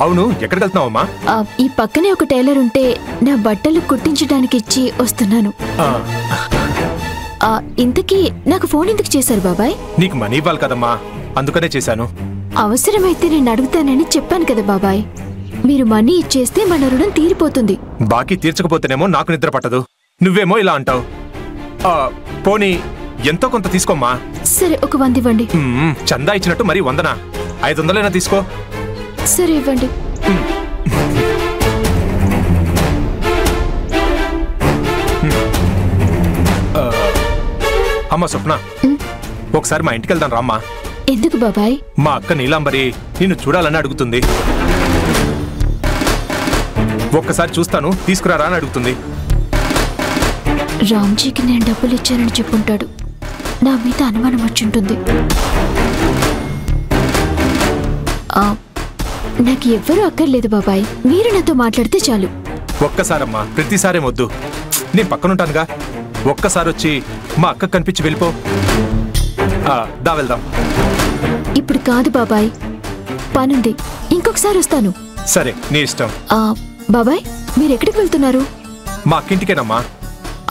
అవును, ఎక్కడికి వెళ్తున్నావమ్మా? ఈ పక్కనే ఒక టైలర్ ఉంటే నా బట్టలు కుట్టించడానికి ఇచ్చి వస్తున్నాను. ఇంతకీ నాకు ఫోన్ ఎందుకు చేశారు బాబాయ్? నీకు మనీ ఇవ్వాలి కదమ్మా, అందుకనే చేశాను. అవసరమైతే నేను అడుగుతానని చెప్పాను కదా బాబాయ్. మీరు మనీ ఇచ్చేస్తే మన రుణం తీరిపోతుంది. బాకీ తీర్చకపోతేనేమో నాకు నిద్ర పట్టదు, నువ్వేమో ఇలా అంటావు. పోనీ ఎంతో కొంత తీసుకోమ్మా. సరే, ఒక 100 ఇవ్వండి. చందా ఇచ్చినట్టు మరి 100నా? 500 తీసుకో. సరే, ఇవ్వండి. అమ్మా స్వప్న, ఒకసారి మా ఇంటికి వెళ్దాం రామ్మా. ఎందుకు బాబాయ్? మా అక్క నీలాంబరి నిన్ను చూడాలని అడుగుతుంది. ఒక్కసారి చూస్తాను, తీసుకురారా అని అడుగుతుంది. రామ్జీకి నేను డబ్బులు ఇచ్చానని చెప్పుంటాడు. నా మీద అనుమానం వచ్చుంటుంది. నాకు ఎవ్వరూ అక్కర్లేదు బాబాయ్, మీరు నాతో మాట్లాడితే చాలు. ఒక్కసారమ్మా, ప్రతిసారే వద్దు. నేను పక్కనుంటానుగా. ఒక్కసారి వచ్చి మా అక్క కనిపించి వెళ్ళిపో. దా వెళ్దాం. ఇప్పుడు కాదు బాబాయ్, పనుంది. ఇంకొకసారి వస్తాను. సరే, నీ ఇష్టం. బాబాయ్, మీరు ఎక్కడికి వెళ్తున్నారు? మా అక్కింటికేనమ్మా.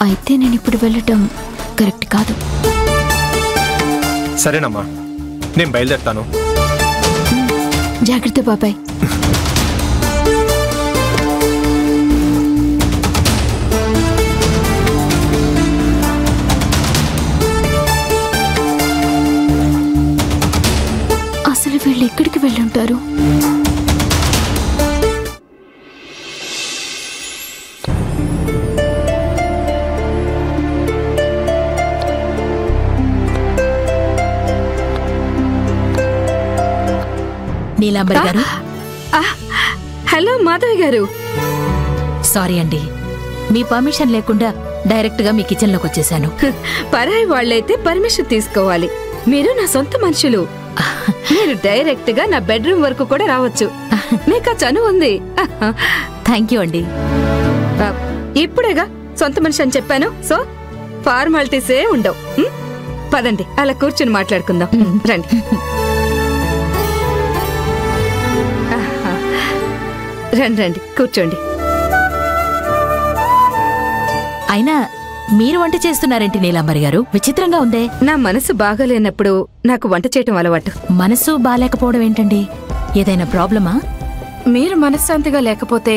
అయితే నేను ఇప్పుడు వెళ్ళటం కరెక్ట్ కాదు. సరేనమ్మా, నేను బయలుదేరుతాను. జాగ్రత్త బాబాయ్. అసలు వీళ్ళు ఎక్కడికి వెళ్ళుంటారు? నీలాంబరి గారు. హలో మాధవి గారు. సారీ అండి, మీ పర్మిషన్ లేకుండా డైరెక్ట్ గా మీ కిచెన్ లోకి వచ్చేసాను. పరాయి వాళ్ళైతే పర్మిషన్ తీసుకోవాలి. మీరు నా సొంత మనుషులు. మీరు డైరెక్ట్ గా నా బెడ్రూమ్ వరకు కూడా రావచ్చు. మీకు ఆ చనువు ఉంది. థ్యాంక్ యూ అండి. ఇప్పుడేగా సొంత మనిషి అని చెప్పాను, సో ఫార్మాలిటీసే ఉండవు. పదండి, అలా కూర్చుని మాట్లాడుకుందాం. రండి రండి రండి, కూర్చోండి. అయినా మీరు వంట చేస్తున్నారేంటి నీలాంబరి గారు? విచిత్రంగా ఉందే. నా మనసు బాగాలేనప్పుడు నాకు వంట చేయటం అలవాటు. మనసు బాలేకపోవడం ఏంటండి? ఏదైనా ప్రాబ్లమా? మీరు మనశ్శాంతిగా లేకపోతే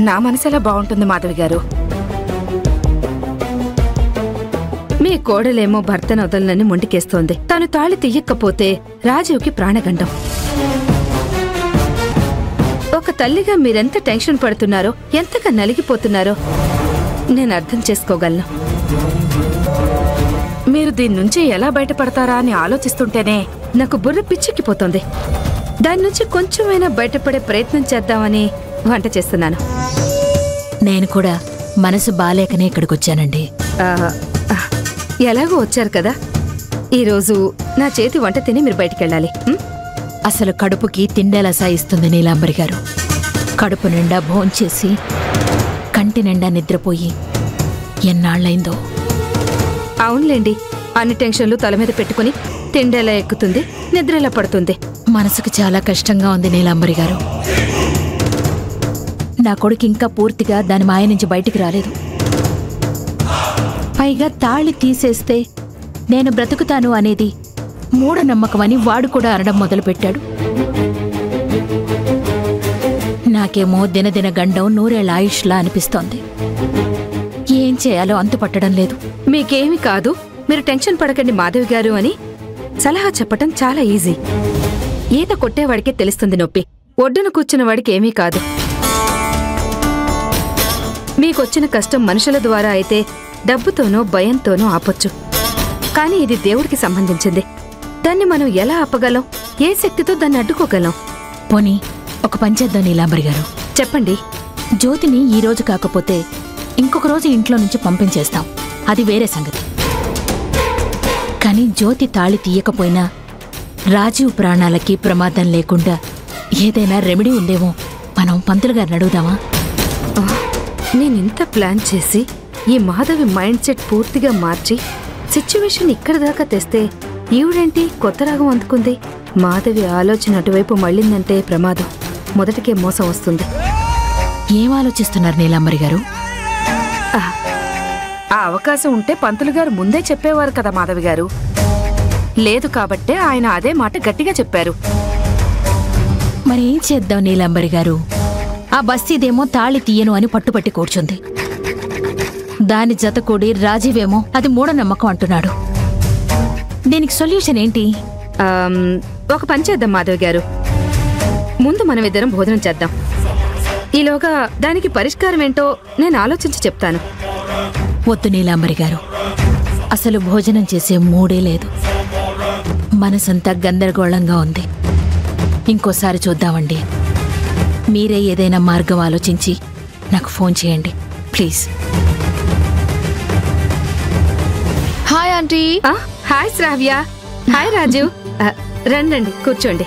నా మనసు ఎలా బాగుంటుంది మాధవి గారు? మీ కోడలేమో భర్తను వదలనని మొండికేస్తోంది. తను తాళి తీయకపోతే రాజీవ్కి ప్రాణగండం. ఒక తల్లిగా మీరెంత టెన్షన్ పడుతున్నారో, ఎంతగా నలిగిపోతున్నారో నేను అర్థం చేసుకోగలను. మీరు దీని నుంచి ఎలా బయటపడతారా అని ఆలోచిస్తుంటేనే నాకు బుర్ర పిచ్చెక్కిపోతోంది. దాని నుంచి కొంచెమైనా బయటపడే ప్రయత్నం చేద్దామని వంట చేస్తున్నాను. నేను కూడా మనసు బాలేకనే ఇక్కడికొచ్చానండి. ఎలాగో వచ్చారు కదా, ఈరోజు నా చేతి వంట తిని మీరు బయటికెళ్ళాలి. అసలు కడుపుకి తిండేలా సాయిస్తుంది నీలాంబరి గారు. కడుపు నిండా భోంచేసి కంటి నిండా నిద్రపోయి ఎన్నాళ్ళైందో. అవునులేండి, అన్ని టెన్షన్లు తల మీద పెట్టుకుని తిండేలా ఎక్కుతుంది, నిద్రలా పడుతుంది. మనసుకు చాలా కష్టంగా ఉంది నీలాంబరి గారు. నా కొడుకు ఇంకా పూర్తిగా దాని మాయ నుంచి బయటికి రాలేదు. పైగా తాళి తీసేస్తే నేను బ్రతుకుతాను అనేది మూఢనమ్మకమని వాడు కూడా అనడం మొదలుపెట్టాడు. నాకేమో దినదిన గండం నూరేళ్ల ఆయుష్లా అనిపిస్తోంది. ఏం చేయాలో అంతుపట్టడం లేదు. మీకేమీ కాదు, మీరు టెన్షన్ పడకండి మాధవి గారు అని సలహా చెప్పటం చాలా ఈజీ. ఈత కొట్టేవాడికే తెలుస్తుంది నొప్పి, ఒడ్డున కూర్చున్న వాడికి ఏమీ కాదు. మీకొచ్చిన కష్టం మనుషుల ద్వారా అయితే డబ్బుతోనో భయంతోనో ఆపొచ్చు. కానీ ఇది దేవుడికి సంబంధించింది. దాన్ని మనం ఎలా ఆపగలం? ఏ శక్తితో దాన్ని అడ్డుకోగలం? పోనీ ఒక పంచేద్దాం నీలాంబరి గారు. చెప్పండి. జ్యోతిని ఈ రోజు కాకపోతే ఇంకొక రోజు ఇంట్లో నుంచి పంపించేస్తాం, అది వేరే సంగతి. కానీ జ్యోతి తాళి తీయకపోయినా రాజీవ్ ప్రాణాలకి ప్రమాదం లేకుండా ఏదైనా రెమెడీ ఉందేమో మనం పంతులు గారిని అడుగుదామా? నేనింత ప్లాన్ చేసి ఈ మాధవి మైండ్ సెట్ పూర్తిగా మార్చి సిచ్యువేషన్ ఇక్కడ దాకా తెస్తే ఈవిడేంటి కొత్త రాగం అందుకుంది? మాధవి ఆలోచన అటువైపు మళ్ళిందంటే ప్రమాదం. మొదటికే మోసం వస్తుంది. ఏం ఆలోచిస్తున్నారు నీలాంబరి గారు? ఆ అవకాశం ఉంటే పంతులు గారు ముందే చెప్పేవారు కదా మాధవి గారు. లేదు కాబట్టే ఆయన అదే మాట గట్టిగా చెప్పారు. మరి ఏం చేద్దాం నీలాంబరి గారు? ఆ బస్తీదేమో తాళి తీయను అని పట్టుపట్టి కూర్చుంది. దాని జతకూడి రాజీవేమో అది మూఢనమ్మకం అంటున్నాడు. దీనికి సొల్యూషన్ ఏంటి? ఒక పని చేద్దాం మాధవి గారు, ముందు మనం ఇద్దరం భోజనం చేద్దాం. ఈలోగా దానికి పరిష్కారం ఏంటో నేను ఆలోచించి చెప్తాను. వద్దు నీలాంబరి గారు, అసలు భోజనం చేసే మూడే లేదు. మనసంతా గందరగోళంగా ఉంది. ఇంకోసారి చూద్దామండి. మీరే ఏదైనా మార్గం ఆలోచించి నాకు ఫోన్ చేయండి please. Hi aunty. Hi Shravya. Hi Raju. రండి కూర్చోండి.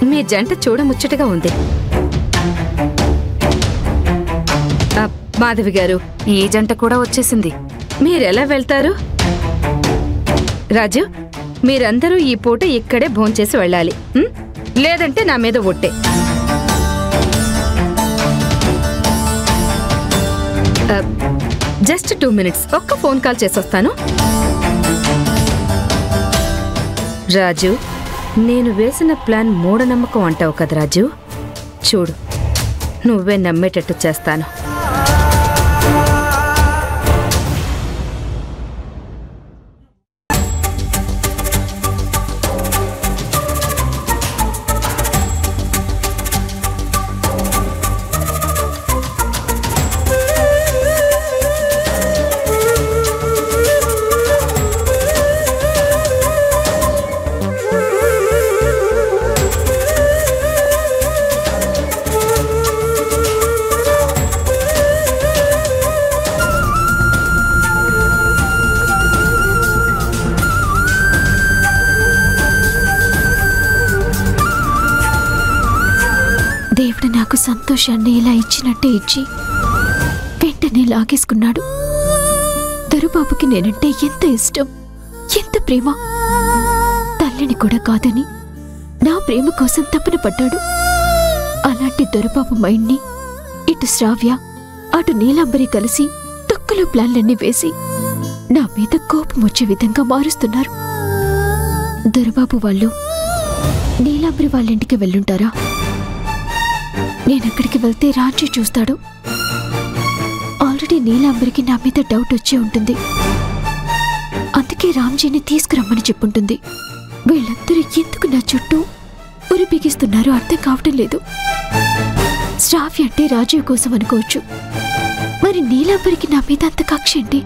మీ జంట చూడముచ్చటగా ఉంది. మాధవి గారు, ఈ జంట కూడా వచ్చేసింది. మీరెలా వెళ్తారు? రాజు, మీరందరూ ఈ పూట ఇక్కడే భోంచేసి వెళ్ళాలి. లేదంటే నా మీద ఒట్టే. జస్ట్ 2 minutes, ఒక్క ఫోన్ కాల్ చేసొస్తాను. రాజు, నేను వేసిన ప్లాన్ మూఢనమ్మకం అంటావు కదా రాజు. చూడు, నువ్వే నమ్మేటట్టు చేస్తాను. దేవుడు నాకు సంతోషాన్ని ఇలా ఇచ్చినట్టే ఇచ్చి వెంటనే లాగేసుకున్నాడు. దొరబాబుకి నేనంటే ఎంత ఇష్టం, ఎంత ప్రేమ. తల్లిని కూడా కాదని నా ప్రేమ కోసం తపన పడ్డాడు. అలాంటి దొరబాబు మైండ్ని ఇటు శ్రావ్య అటు నీలాంబరి కలిసి తొక్కలో ప్లాన్లన్నీ వేసి నా మీద కోపం వచ్చే విధంగా మారుస్తున్నారు. దొరబాబు వాళ్ళు నీలాంబరి వాళ్ళింటికి వెళ్ళుంటారా? నేనక్కడికి వెళ్తే రాజీ చూస్తాడు. ఆల్రెడీ నీలాంబరికి నా మీద డౌట్ వచ్చే ఉంటుంది. అందుకే రామ్జీని తీసుకురమ్మని చెప్పుంటుంది. వీళ్ళందరూ ఎందుకు నా చుట్టూ ఉరి బిగిస్తున్నారో అర్థం కావటం లేదు. శ్రావ్య అంటే రాజీవ్ కోసం అనుకోవచ్చు, మరి నీలాంబరికి నా మీద అంత కక్ష ఏంటి?